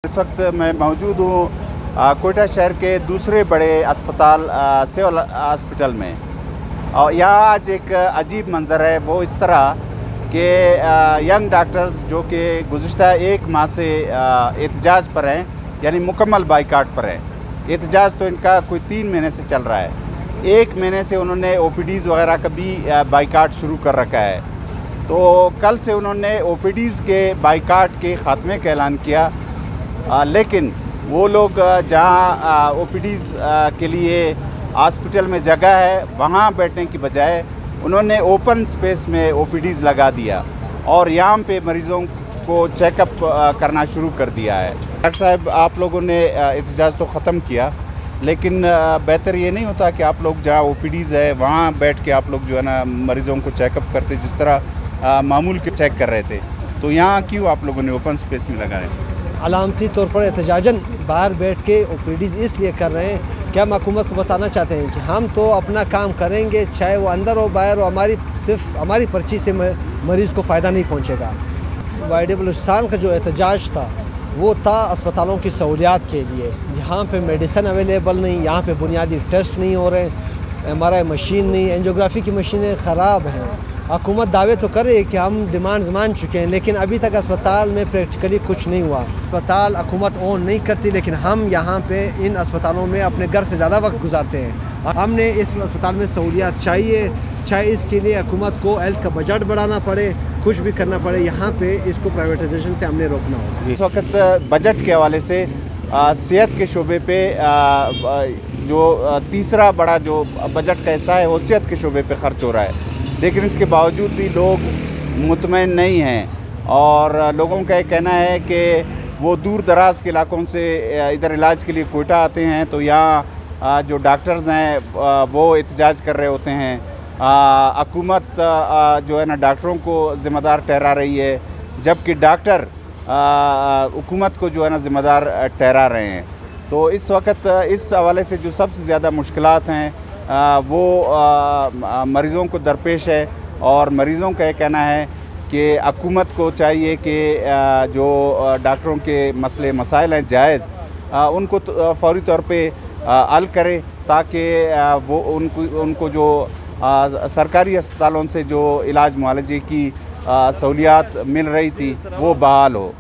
इस वक्त मैं मौजूद हूँ कोयटा शहर के दूसरे बड़े अस्पताल सिविल हॉस्पिटल में। और यहाँ आज एक अजीब मंज़र है, वो इस तरह कि यंग डॉक्टर्स जो कि गुज़िश्ता एक माह से एहतजाज पर हैं, यानी मुकम्मल बाइकाट पर हैं। एहतजाज तो इनका कोई 3 महीने से चल रहा है। 1 महीने से उन्होंने ओपीडीज़ वगैरह का भी बाइकाट शुरू कर रखा है। तो कल से उन्होंने ओपीडीज़ के बाइकाट के ख़ात्मे का ऐलान किया, लेकिन वो लोग जहाँ ओपीडीज़ के लिए हॉस्पिटल में जगह है वहाँ बैठने की बजाय उन्होंने ओपन स्पेस में ओपीडीज़ लगा दिया और यहाँ पे मरीज़ों को चेकअप करना शुरू कर दिया है। डॉक्टर साहब, आप लोगों ने एहतजाज तो ख़त्म किया, लेकिन बेहतर ये नहीं होता कि आप लोग जहाँ ओपीडीज़ है वहाँ बैठ के आप लोग जो है ना मरीज़ों को चेकअप करते, जिस तरह मामूल के चेक कर रहे थे, तो यहाँ क्यों आप लोगों ने ओपन स्पेस में लगाए? अलामती तौर पर एहतजाजन बाहर बैठ के ओपीडीज़ इसलिए कर रहे हैं कि हम हुकूमत को बताना चाहते हैं कि हम तो अपना काम करेंगे, चाहे वो अंदर हो बाहर हो, सिर्फ हमारी पर्ची से मरीज़ को फ़ायदा नहीं पहुँचेगा। वाइड बलूचिस्तान का जो एहतजाज था वो था अस्पतालों की सहूलियात के लिए। यहाँ पे मेडिसिन अवेलेबल नहीं, यहाँ पे बुनियादी टेस्ट नहीं हो रहे, MRI मशीन नहीं, एंजियोग्राफी की मशीनें ख़राब हैं। हुकूमत दावे तो कर रही है कि हम डिमांड्स मान चुके हैं, लेकिन अभी तक अस्पताल में प्रैक्टिकली कुछ नहीं हुआ। अस्पताल हुकूमत ओन नहीं करती, लेकिन हम यहाँ पे इन अस्पतालों में अपने घर से ज़्यादा वक्त गुजारते हैं। हमने इस अस्पताल में सहूलियात चाहिए, चाहे इसके लिए हुकूमत को हेल्थ का बजट बढ़ाना पड़े, कुछ भी करना पड़े, यहाँ पे इसको प्राइवेटाइजेशन से हमने रोकना होगा। इस वक्त बजट के हवाले से सेहत के शोबे पे जो तीसरा बड़ा जो बजट का हिस्सा है वो सेहत के शोबे पे खर्च हो रहा है, लेकिन इसके बावजूद भी लोग मुतमईन नहीं हैं और लोगों का ये कहना है कि वो दूर दराज के इलाकों से इधर इलाज के लिए कोयटा आते हैं, तो यहाँ जो डॉक्टर्स हैं वो एहतजाज कर रहे होते हैं। हुकूमत जो है ना डॉक्टरों को ज़िम्मेदार ठहरा रही है, जबकि डॉक्टर हुकूमत को जो है ना ज़िम्मेदार ठहरा रहे हैं। तो इस वक्त इस हवाले से जो सबसे ज़्यादा मुश्किलात हैं वो मरीज़ों को दरपेश है और मरीज़ों का ये कहना है कि हुकूमत को चाहिए कि जो डॉक्टरों के मसले मसाइल हैं जायज़, उनको फौरी तौर पे हल करे, ताकि वो उनको जो सरकारी अस्पतालों से जो इलाज मुआलजे की सहूलियात मिल रही थी वो बहाल हो।